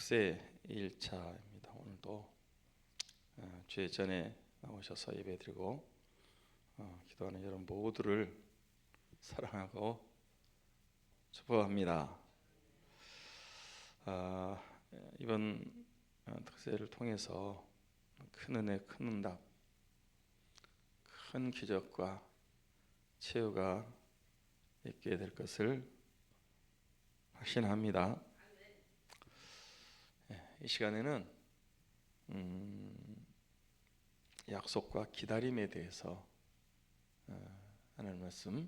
특세 1차입니다. 오늘도 주의 전에 나오셔서 예배드리고 기도하는 여러분 모두를 사랑하고 축복합니다. 이번 특세를 통해서 큰 은혜, 큰 응답, 큰 기적과 치유가 있게 될 것을 확신합니다. 이 시간에는 약속과 기다림에 대해서 하나님 말씀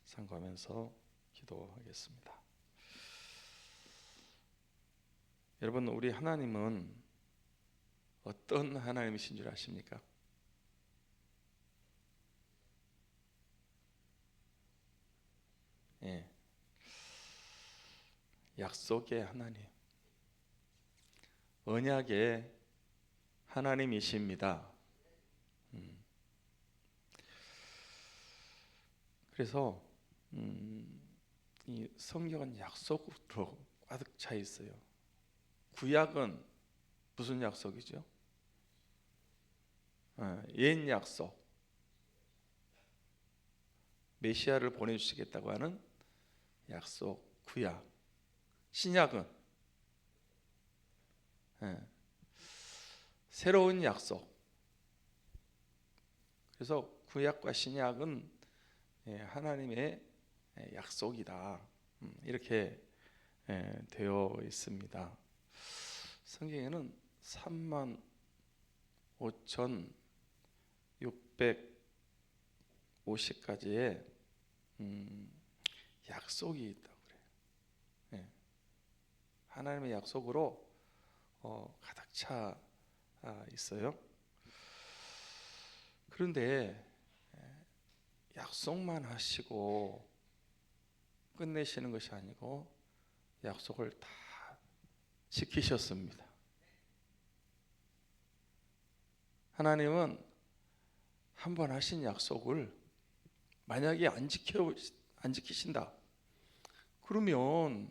상고하면서 기도하겠습니다. 여러분, 우리 하나님은 어떤 하나님이신 줄 아십니까? 약속의 하나님, 언약의 하나님이십니다. 그래서 이 성경은 약속으로 가득 차 있어요. 구약은 무슨 약속이죠? 옛 약속, 메시아를 보내주시겠다고 하는 약속, 구약. 신약은 새로운 약속. 그래서 구약과 신약은 하나님의 약속이다, 이렇게 되어 있습니다. 성경에는 35,650가지의 약속이 있다고 그래요. 하나님의 약속으로 가득 차 있어요. 그런데 약속만 하시고 끝내시는 것이 아니고 약속을 다 지키셨습니다. 하나님은 한 번 하신 약속을 만약에 안 지키신다 그러면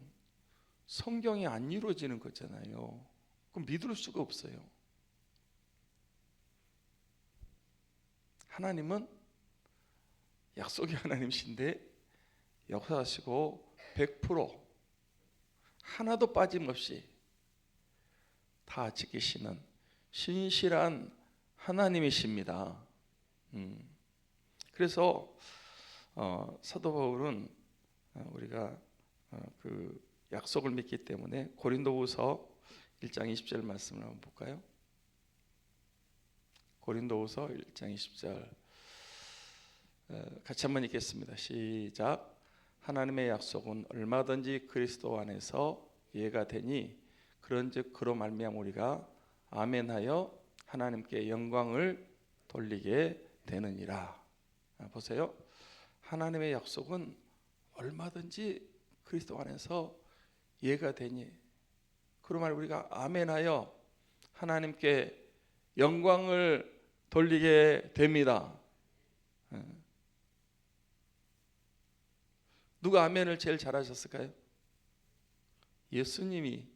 성경이 안 이루어지는 거잖아요. 그럼 믿을 수가 없어요. 하나님은 약속의 하나님이신데 역사하시고 100% 하나도 빠짐없이 다 지키시는 신실한 하나님이십니다. 그래서 사도 바울은 우리가 그 약속을 믿기 때문에 고린도후서 1장 20절 말씀을 한번 볼까요? 고린도후서 1장 20절 같이 한번 읽겠습니다. 시작. 하나님의 약속은 얼마든지 그리스도 안에서 이해가 되니 그런즉 그로 말미암아 우리가 아멘하여 하나님께 영광을 돌리게 되느니라. 보세요. 하나님의 약속은 얼마든지 그리스도 안에서 이해가 되니 그로 말미암아 우리가 아멘하여 하나님께 영광을 돌리게 됩니다. 누가 아멘을 제일 잘하셨을까요? 예수님이.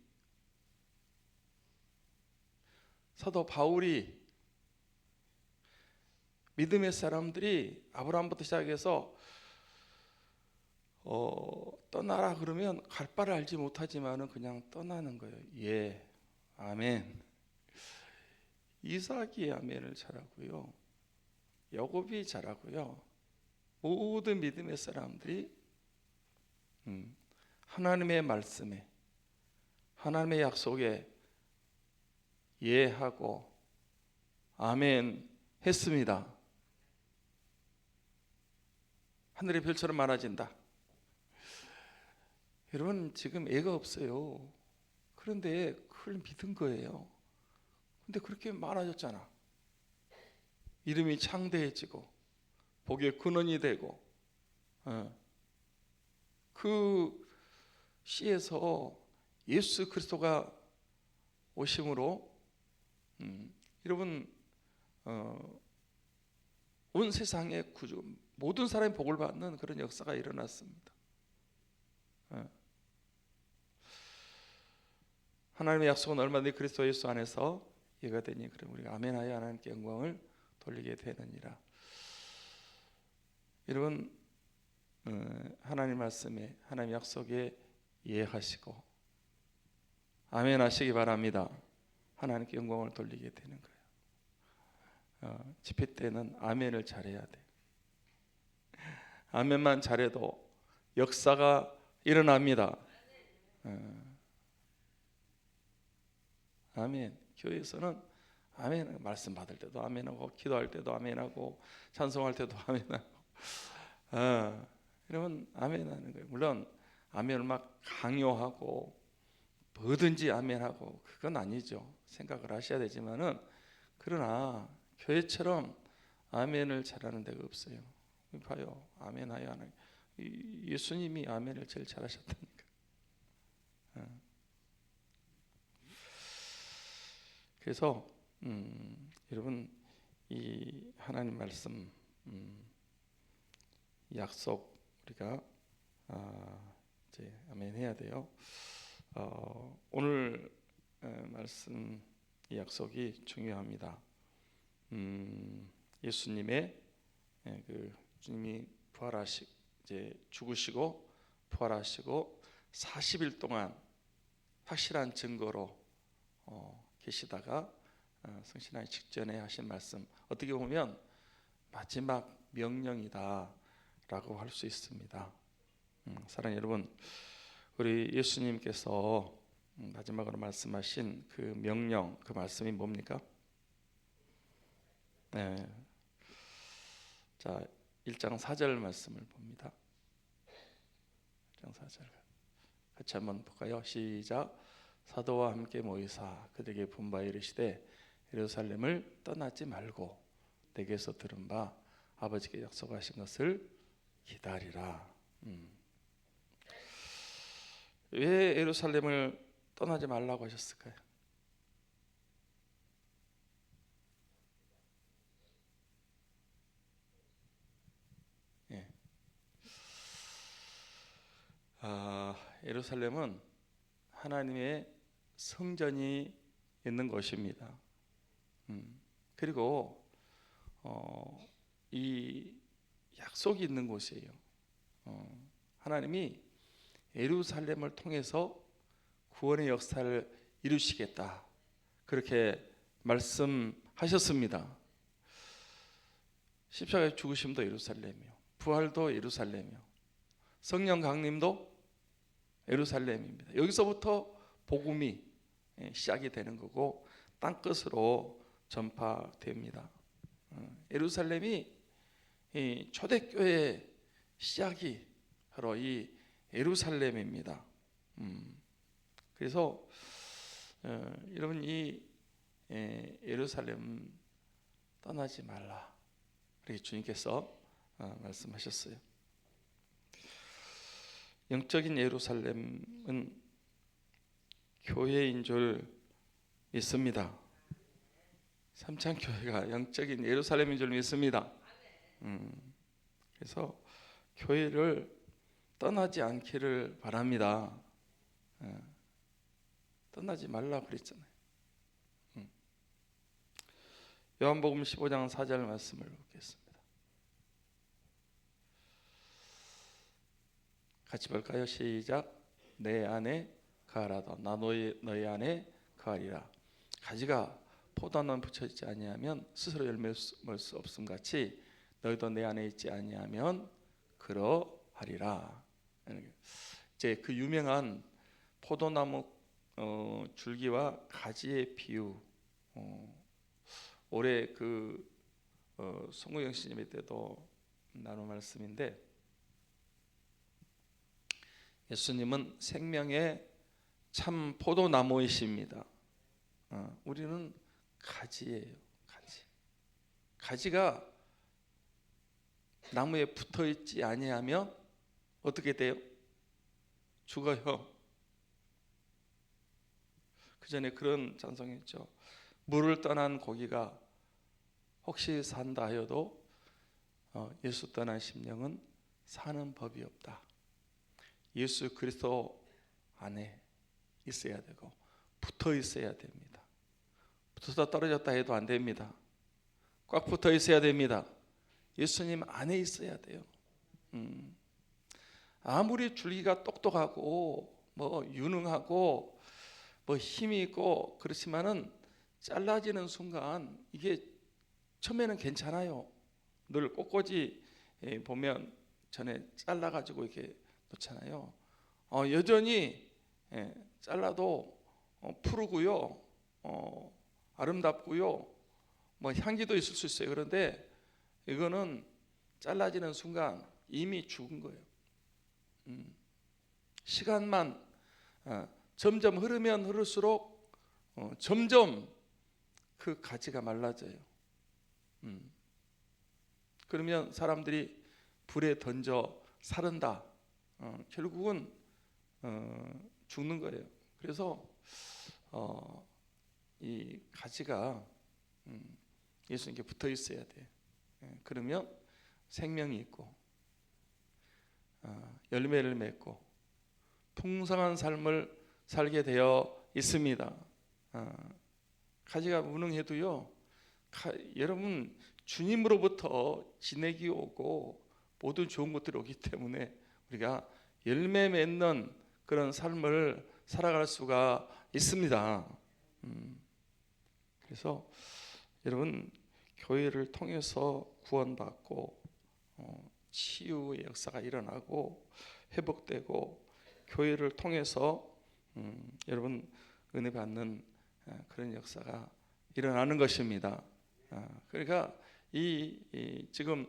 사도 바울이 믿음의 사람들이 아브라함부터 시작해서 떠나라 그러면 갈 바를 알지 못하지만은 그냥 떠나는 거예요. 예, 아멘. 이삭이 아멘을 잘하고요, 야곱이 잘하고요, 모든 믿음의 사람들이 하나님의 말씀에, 하나님의 약속에 예하고 아멘 했습니다. 하늘의 별처럼 많아진다. 여러분, 지금 애가 없어요. 그런데 그걸 믿은 거예요. 근데 그렇게 많아졌잖아. 이름이 창대해지고 복의 근원이 되고. 그 시에서 예수 그리스도가 오심으로 여러분 온 세상의 구주, 모든 사람이 복을 받는 그런 역사가 일어났습니다. 하나님의 약속은 얼마든지 그리스도 예수 안에서 예가 되니 그럼 우리가 아멘하여 하나님께 영광을 돌리게 되느니라. 여러분, 하나님 말씀에 하나님 약속에 예하시고 아멘하시기 바랍니다. 하나님께 영광을 돌리게 되는 거예요. 집회 때는 아멘을 잘해야 돼. 아멘만 잘해도 역사가 일어납니다. 아멘. 교회에서는 아멘, 말씀 받을 때도 아멘하고 기도할 때도 아멘하고 찬송할 때도 아멘하고 여러분 아멘하는 거예요. 물론 아멘을 막 강요하고 뭐든지 아멘하고 그건 아니죠. 생각을 하셔야 되지만은 그러나 교회처럼 아멘을 잘하는 데가 없어요. 봐요. 아멘하여 하는 예수님이 아멘을 제일 잘하셨다니까. 그래서 여러분 이 하나님 말씀 약속 우리가 이제 아멘 해야 돼요. 오늘 말씀 이 약속이 중요합니다. 예수님의 그 주님이 이제 죽으시고 부활하시고 40일 동안 확실한 증거로 계시다가 성신하기 직전에 하신 말씀, 어떻게 보면 마지막 명령이다라고 할 수 있습니다. 사랑하는 여러분, 우리 예수님께서 마지막으로 말씀하신 그 명령, 그 말씀이 뭡니까? 네. 자, 1장 4절 말씀을 봅니다. 1장 4절 같이 한번 볼까요? 시작. 사도와 함께 모이사 그들에게 분바에 이르시되 예루살렘을 떠나지 말고 내게서 들은 바 아버지께 약속하신 것을 기다리라. 왜 예루살렘을 떠나지 말라고 하셨을까요? 예. 예루살렘은 하나님의 성전이 있는 곳입니다. 그리고 이 약속이 있는 곳이에요. 하나님이 예루살렘을 통해서 구원의 역사를 이루시겠다 그렇게 말씀하셨습니다. 십자가의 죽으심도 예루살렘이요, 부활도 예루살렘이요, 성령 강림도 예루살렘입니다. 여기서부터 복음이 시작이 되는 거고 땅끝으로 전파됩니다. 예루살렘이 초대교회의 시작이 바로 이 예루살렘입니다. 그래서 여러분 이 예루살렘 떠나지 말라 이렇게 주님께서 말씀하셨어요. 영적인 예루살렘은 교회인 줄 믿습니다. 삼창교회가 영적인 예루살렘인 줄 믿습니다. 그래서 교회를 떠나지 않기를 바랍니다. 떠나지 말라 그랬잖아요. 요한복음 15장 4절 말씀을 보겠습니다. 같이 볼까요? 시작. 내 안에 거하라도 나 너희 안에 거하리라. 가지가 포도나무에 붙여있지 아니하면 스스로 열매 맺을 수 없음 같이 너희도 내 안에 있지 아니하면 그러하리라. 이제 그 유명한 포도나무 줄기와 가지의 비유, 올해 그 송구영 씨님의 때도 나눈 말씀인데, 예수님은 생명의 참 포도나무이십니다. 우리는 가지예요. 가지가 나무에 붙어 있지 아니하면 어떻게 돼요? 죽어요. 그 전에 그런 찬송했죠. 물을 떠난 고기가 혹시 산다 하여도 예수 떠난 심령은 사는 법이 없다. 예수 그리스도 안에 있어야 되고 붙어 있어야 됩니다. 붙어서 떨어졌다 해도 안 됩니다. 꽉 붙어 있어야 됩니다. 예수님 안에 있어야 돼요. 아무리 줄기가 똑똑하고 뭐 유능하고 뭐 힘이 있고 그렇지만은 잘라지는 순간 이게 처음에는 괜찮아요. 늘 꽃꽂이 보면 전에 잘라가지고 이렇게 놓잖아요. 여전히 잘라도 푸르고요, 아름답고요, 뭐 향기도 있을 수 있어요. 그런데 이거는 잘라지는 순간 이미 죽은 거예요. 시간만 점점 흐르면 흐를수록 점점 그 가지가 말라져요. 그러면 사람들이 불에 던져 사른다. 결국은 죽는 거예요. 그래서 이 가지가 예수님께 붙어 있어야 돼. 그러면 생명이 있고 열매를 맺고 풍성한 삶을 살게 되어 있습니다. 가지가 무능해도요, 여러분 주님으로부터 진액이 오고 모든 좋은 것들이 오기 때문에 우리가 열매 맺는 그런 삶을 살아갈 수가 있습니다. 그래서 여러분 교회를 통해서 구원받고 치유의 역사가 일어나고 회복되고 교회를 통해서 여러분 은혜 받는 그런 역사가 일어나는 것입니다. 그러니까 지금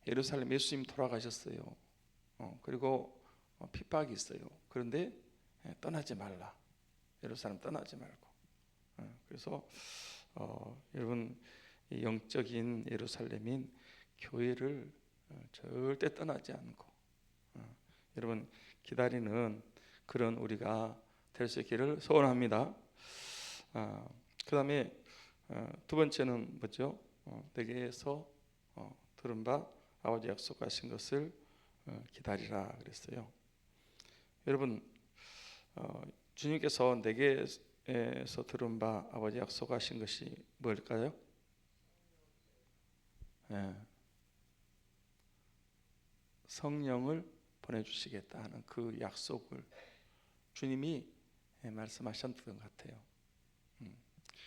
예루살렘 예수님 돌아가셨어요. 그리고 핍박이 있어요. 그런데 떠나지 말라. 예루살렘 떠나지 말고. 그래서 여러분 영적인 예루살렘인 교회를 절대 떠나지 않고 여러분 기다리는 그런 우리가 될 수 있기를 소원합니다. 그 다음에 두 번째는 뭐죠? 내게서 들은 바 아버지 약속하신 것을 기다리라 그랬어요. 여러분 주님께서 내게서 들은 바 아버지 약속하신 것이 뭘까요? 성령을 보내주시겠다 하는 그 약속을 주님이 말씀하셨던 것 같아요.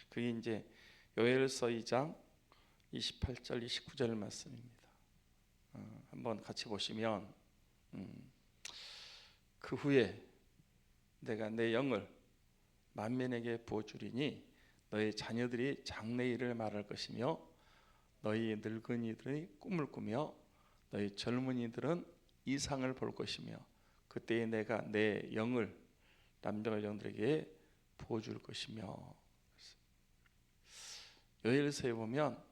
그게 이제 요엘서 2장 28절 29절 말씀입니다. 한번 같이 보시면 그 후에 내가 내 영을 만민에게 부어주리니 너희 자녀들이 장래일을 말할 것이며 너희 늙은이들이 꿈을 꾸며 너희 젊은이들은 이상을 볼 것이며 그때에 내가 내 영을 남자와 여종들에게 부어줄 것이며. 요엘서에 보면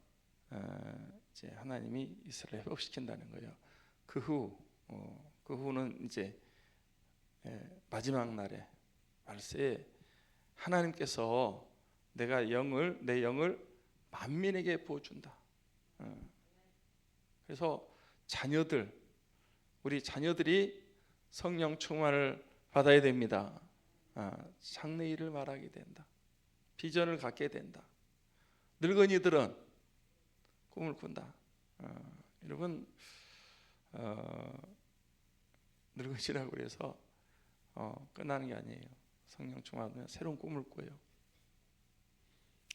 이제 하나님이 이스라엘 회복시킨다는 거예요. 그 후는 이제 마지막 날에 말세에 하나님께서 내 영을 만민에게 부어준다. 그래서 우리 자녀들이 성령 충만을 받아야 됩니다. 장래일을 말하게 된다. 비전을 갖게 된다. 늙은이들은 꿈을 꾼다. 여러분 늙은이라고 해서 끝나는 게 아니에요. 성령 충만하면 새로운 꿈을 꿔요.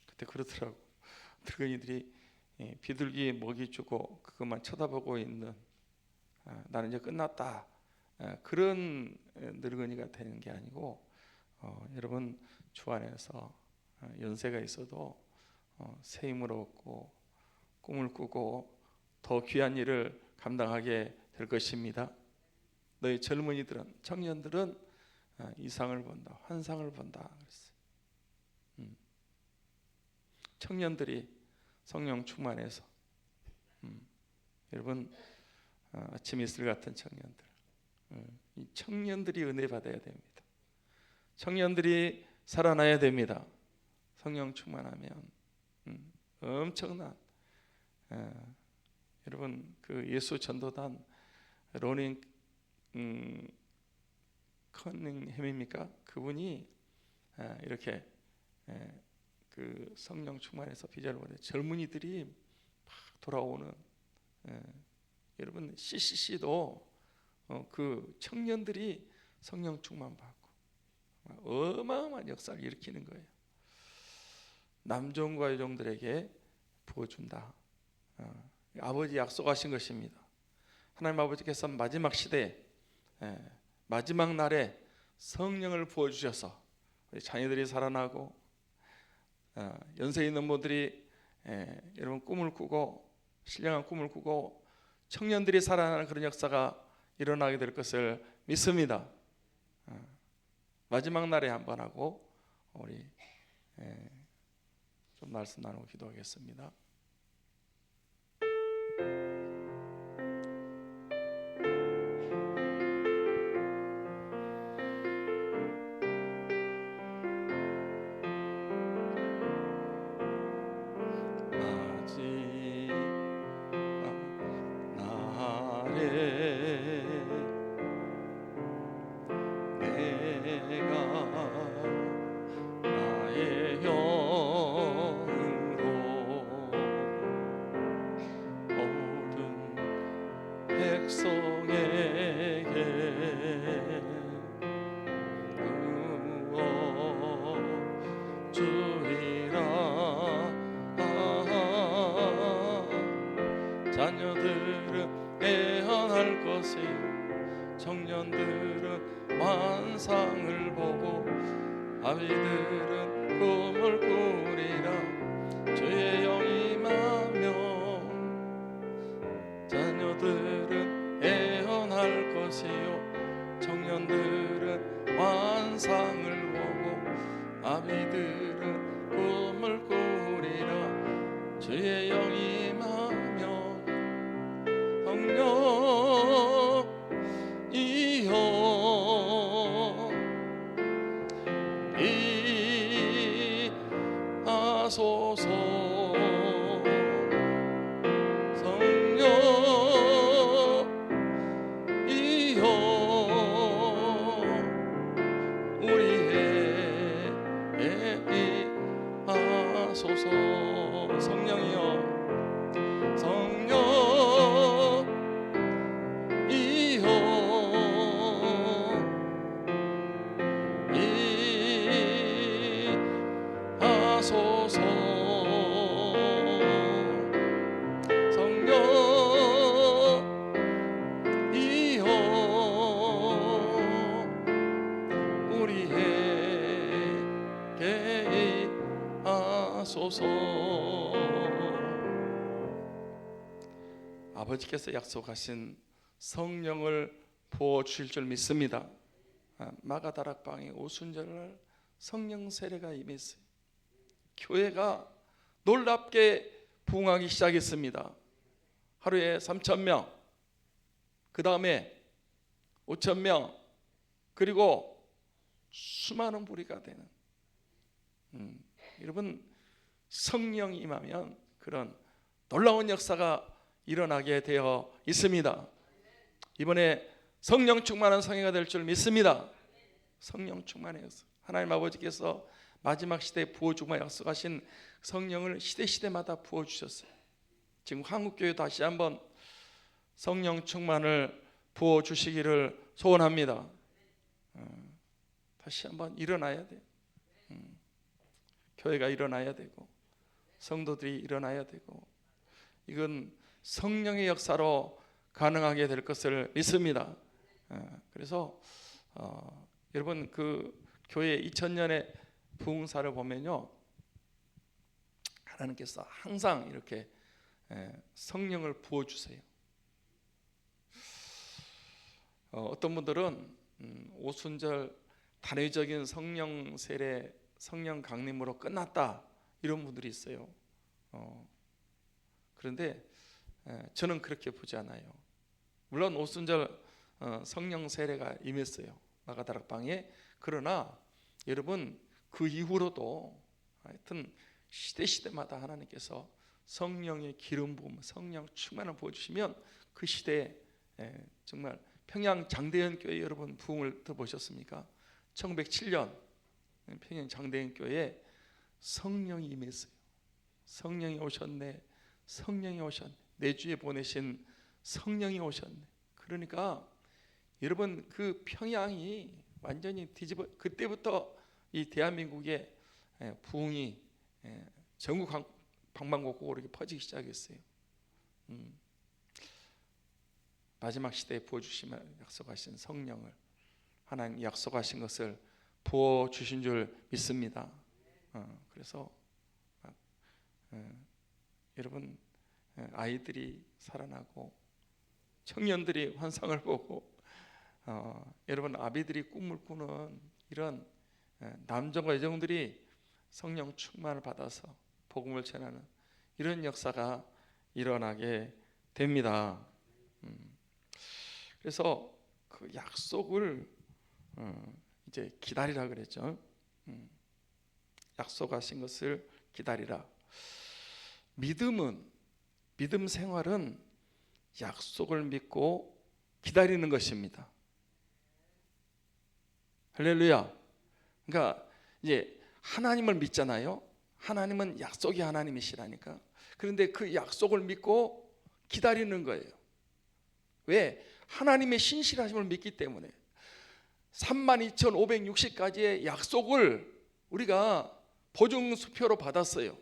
그때 그러더라고. 늙은이들이 비둘기 먹이 주고 그것만 쳐다보고 있는 나는 이제 끝났다. 그런 늙은이가 되는 게 아니고 여러분 주 안에서 연세가 있어도 새 힘을 얻고 꿈을 꾸고 더 귀한 일을 감당하게 될 것입니다. 너희 젊은이들은 청년들은 이상을 본다, 환상을 본다. 청년들이 성령 충만해서 여러분 아침 이슬 같은 청년들, 이 청년들이 은혜 받아야 됩니다. 청년들이 살아나야 됩니다. 성령 충만하면 엄청난 여러분 그 예수 전도단 로닝 커닝햄입니까? 그분이 이렇게 그 성령 충만해서 비전을 보내 젊은이들이 막 돌아오는, 여러분 CCC도 그 청년들이 성령 충만 받고 어마어마한 역사를 일으키는 거예요. 남종과 여종들에게 부어준다. 아버지 약속하신 것입니다. 하나님 아버지께서 마지막 시대에, 마지막 날에 성령을 부어주셔서 우리 자녀들이 살아나고 연세 있는 분들이 여러분 꿈을 꾸고 신령한 꿈을 꾸고 청년들이 살아나는 그런 역사가 일어나게 될 것을 믿습니다. 마지막 날에 한번 하고 우리 좀 말씀 나누고 기도하겠습니다. 자녀들은 애원할 것이요 청년들은 환상을 보고 아비들은 꿈을 꾸리라. 주의 영이 임하며 자녀들은 애원할 것이요 청년들은 환상을 보고 아비들은 꿈을 꾸리라. 주의 영이 임하며 성령이여 임하소서. 성령이여 우리에게 임하소서. 성령이여 아버지께서 약속하신 성령을 부어주실 줄 믿습니다. 마가다락방에 오순절날 성령 세례가 임했어요. 교회가 놀랍게 부흥하기 시작했습니다. 하루에 3,000명, 그 다음에 5,000명, 그리고 수많은 무리가 되는, 여러분 성령이 임하면 그런 놀라운 역사가 일어나게 되어 있습니다. 이번에 성령 충만한 성회가 될 줄 믿습니다. 성령 충만해서 하나님 아버지께서 마지막 시대에 부어주고 약속하신 성령을 시대마다 부어주셨어요. 지금 한국교회 다시 한번 성령 충만을 부어주시기를 소원합니다. 다시 한번 일어나야 돼요. 교회가 일어나야 되고 성도들이 일어나야 되고, 이건 성령의 역사로 가능하게 될 것을 믿습니다. 그래서 여러분 그 교회 2000년의 부흥사를 보면요, 하나님께서 항상 이렇게 성령을 부어주세요. 어떤 분들은 오순절 단회적인 성령 세례, 성령 강림으로 끝났다 이런 분들이 있어요. 그런데 저는 그렇게 보지 않아요. 물론 오순절 성령 세례가 임했어요, 마가다락방에. 그러나 여러분 그 이후로도 하여튼 시대마다 하나님께서 성령의 기름 부음, 성령 충만을 부어주시면 그 시대에 정말 평양 장대현 교회 여러분 부흥을 들어보셨습니까? 1907년 평양 장대인 교회에 성령이 임했어요. 성령이 오셨네. 성령이 오셨네. 내 주에 보내신 성령이 오셨네. 그러니까 여러분 그 평양이 완전히 뒤집어, 그때부터 이 대한민국의 부흥이 전국 방방곡곡으로 이렇게 퍼지기 시작했어요. 마지막 시대에 부어주시면 약속하신 성령을, 하나님 약속하신 것을 부어주신 줄 믿습니다. 그래서 여러분 아이들이 살아나고 청년들이 환상을 보고 여러분 아비들이 꿈을 꾸는 이런 남정과 여정들이 성령 충만을 받아서 복음을 전하는 이런 역사가 일어나게 됩니다. 그래서 그 약속을 이제 기다리라 그랬죠. 약속하신 것을 기다리라. 믿음 생활은 약속을 믿고 기다리는 것입니다. 할렐루야. 그러니까 이제 하나님을 믿잖아요. 하나님은 약속이 하나님이시라니까. 그런데 그 약속을 믿고 기다리는 거예요. 왜? 하나님의 신실하심을 믿기 때문에. 32,560가지의 약속을 우리가 보증수표로 받았어요.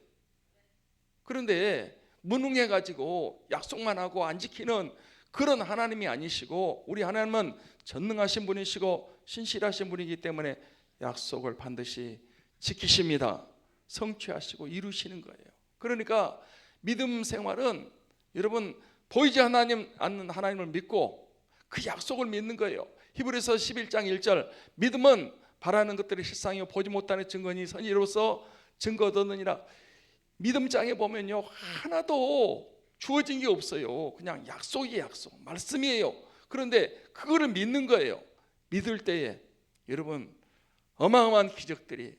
그런데 무능해가지고 약속만 하고 안 지키는 그런 하나님이 아니시고, 우리 하나님은 전능하신 분이시고 신실하신 분이기 때문에 약속을 반드시 지키십니다. 성취하시고 이루시는 거예요. 그러니까 믿음 생활은 여러분 보이지 않는 하나님을 믿고 그 약속을 믿는 거예요. 히브리서 11장 1절, 믿음은 바라는 것들의 실상이요 보지 못하는 증거니 선의로서 증거 얻느니라. 믿음장에 보면요 하나도 주어진 게 없어요. 그냥 약속이 약속, 말씀이에요. 그런데 그거를 믿는 거예요. 믿을 때에 여러분 어마어마한 기적들이,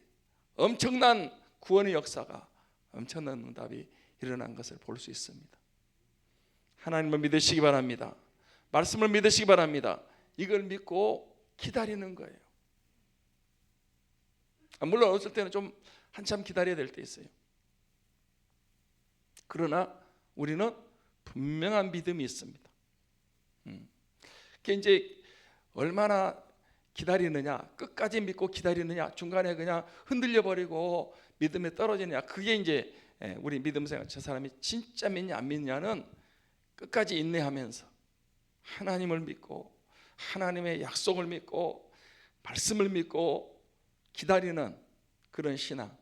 엄청난 구원의 역사가, 엄청난 응답이 일어난 것을 볼 수 있습니다. 하나님을 믿으시기 바랍니다. 말씀을 믿으시기 바랍니다. 이걸 믿고 기다리는 거예요. 물론 어쩔 때는 좀 한참 기다려야 될 때 있어요. 그러나 우리는 분명한 믿음이 있습니다. 그게 이제 얼마나 기다리느냐, 끝까지 믿고 기다리느냐, 중간에 그냥 흔들려 버리고 믿음에 떨어지느냐, 그게 이제 우리 믿음 생활, 저 사람이 진짜 믿냐 안 믿냐는 끝까지 인내하면서 하나님을 믿고 하나님의 약속을 믿고 말씀을 믿고 기다리는 그런 신앙,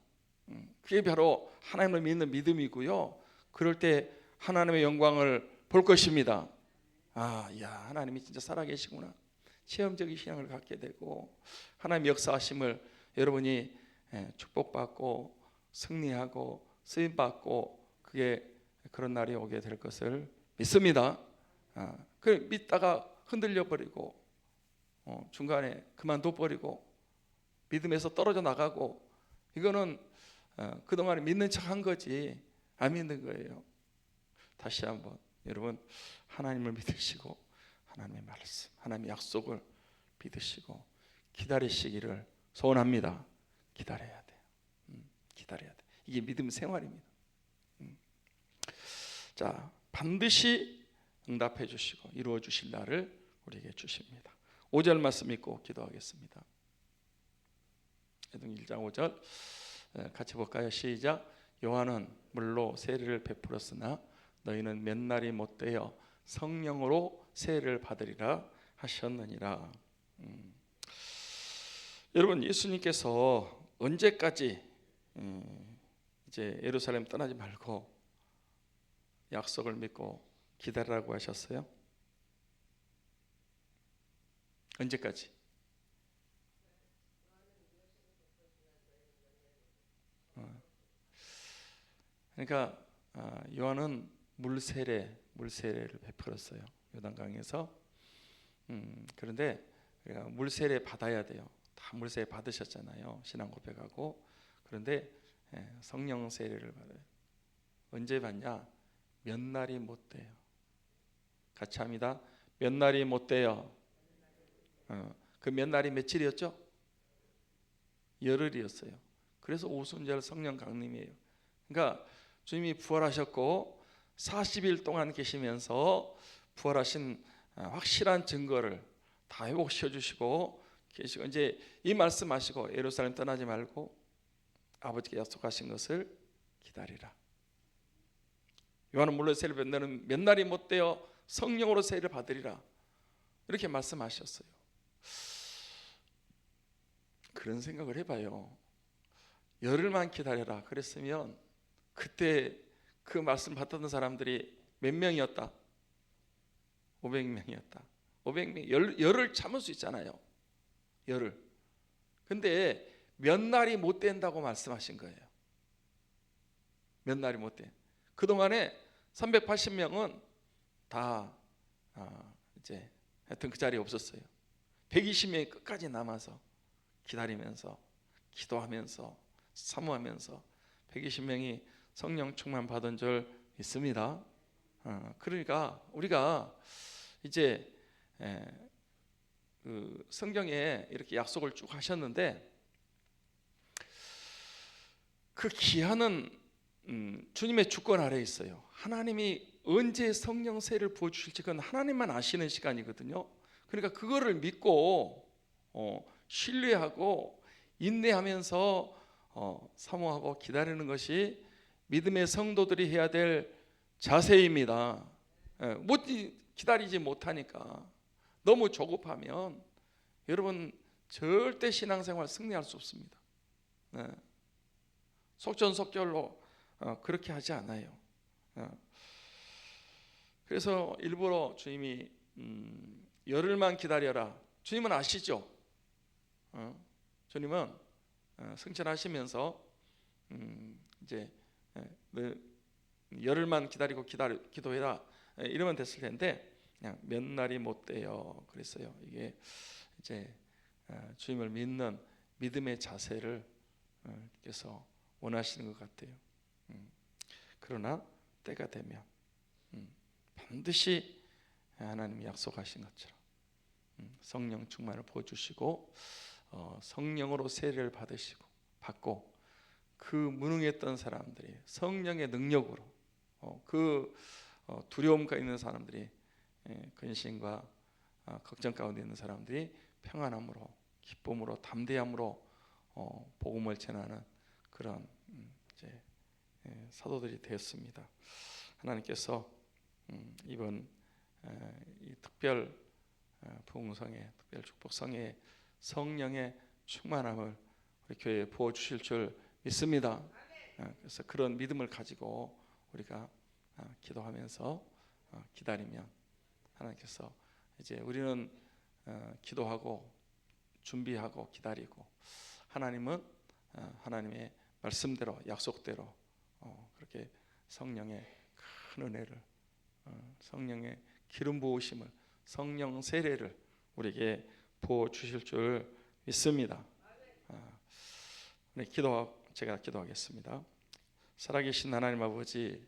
그게 바로 하나님을 믿는 믿음이고요. 그럴 때 하나님의 영광을 볼 것입니다. 하나님이 진짜 살아계시구나, 체험적인 신앙을 갖게 되고 하나님 역사하심을 여러분이 축복받고 승리하고 쓰임받고 그게 그런 날이 오게 될 것을 믿습니다. 그 믿다가 흔들려 버리고 중간에 그만둬 버리고 믿음에서 떨어져 나가고, 이거는 그동안 믿는 척 한 거지 안 믿는 거예요. 다시 한번 여러분 하나님을 믿으시고 하나님의 말씀, 하나님의 약속을 믿으시고 기다리시기를 소원합니다. 기다려야 돼요. 기다려야 돼. 이게 믿음 생활입니다. 자, 반드시 응답해 주시고 이루어 주실 날을 우리에게 주십니다. 5절 말씀 읽고 기도하겠습니다. 계시록 1장 5절 같이 볼까요? 시작. 요한은 물로 세례를 베풀었으나 너희는 몇 날이 못되어 성령으로 세례를 받으리라 하셨느니라. 여러분 예수님께서 언제까지 이제 예루살렘 떠나지 말고 약속을 믿고 기다리라고 하셨어요? 언제까지? 그러니까 요한은 물세례를 베풀었어요. 요단강에서. 그런데 우리가 물세례 받아야 돼요. 다 물세례 받으셨잖아요. 신앙 고백하고. 그런데 성령 세례를 받아요. 언제 받냐? 몇 날이 못 돼요. 같이 합니다. 몇 날이 못 돼요. 그 몇 날이 며칠이었죠? 열흘이었어요. 그래서 오순절 성령 강림이에요. 그러니까 주님이 부활하셨고 40일 동안 계시면서 부활하신 확실한 증거를 다 회복시켜 주시고 계시고, 이제 이 말씀하시고 예루살렘 떠나지 말고 아버지께 약속하신 것을 기다리라. 요한은 물로 세례를 받는 너는 몇 날이 못되어 성령으로 세례를 받으리라, 이렇게 말씀하셨어요. 그런 생각을 해봐요. 열흘만 기다려라 그랬으면 그때 그 말씀 받았던 사람들이 몇 명이었다? 500명이었다. 500명, 열흘 참을 수 있잖아요. 열흘. 근데 몇 날이 못 된다고 말씀하신 거예요. 몇 날이 못 돼. 그동안에 380명은 다 이제 하여튼 그 자리에 없었어요. 120명이 끝까지 남아서 기다리면서 기도하면서 사모하면서 120명이 성령 충만 받은 줄 믿습니다. 그러니까 우리가 이제 그 성경에 이렇게 약속을 쭉 하셨는데, 그 기한은 주님의 주권 아래에 있어요. 하나님이 언제 성령 세를 부어주실지 그건 하나님만 아시는 시간이거든요. 그러니까 그거를 믿고 신뢰하고 인내하면서 사모하고 기다리는 것이 믿음의 성도들이 해야 될 자세입니다. 못 기다리지 못하니까, 너무 조급하면 여러분 절대 신앙생활 승리할 수 없습니다. 속전속결로 그렇게 하지 않아요. 그래서 일부러 주님이 열흘만 기다려라. 주님은 아시죠? 주님은 승천하시면서 이제 열흘만 기다리고 기도해라 이러면 됐을 텐데 그냥 몇 날이 못 돼요 그랬어요. 이게 이제 주님을 믿는 믿음의 자세를 그래서 원하시는 것 같아요. 그러나 때가 되면 반드시 하나님이 약속하신 것처럼 성령 충만을 부어주시고 성령으로 세례를 받고 그 무능했던 사람들이 성령의 능력으로 그 두려움과 있는 사람들이 근심과 걱정 가운데 있는 사람들이 평안함으로 기쁨으로 담대함으로 복음을 전하는 그런 이제 사도들이 되었습니다. 하나님께서 이번 이 특별 부흥성회, 특별 축복성회에 성령의 충만함을 우리 교회에 부어 주실 줄 믿습니다. 그래서 그런 믿음을 가지고 우리가 기도하면서 기다리면 하나님께서 이제 우리는 기도하고 준비하고 기다리고, 하나님은 하나님의 말씀대로 약속대로 그렇게 성령의 큰 은혜를, 성령의 기름 부으심을, 성령 세례를 우리에게 부어 주실 줄 믿습니다. 제가 기도하겠습니다. 살아계신 하나님 아버지,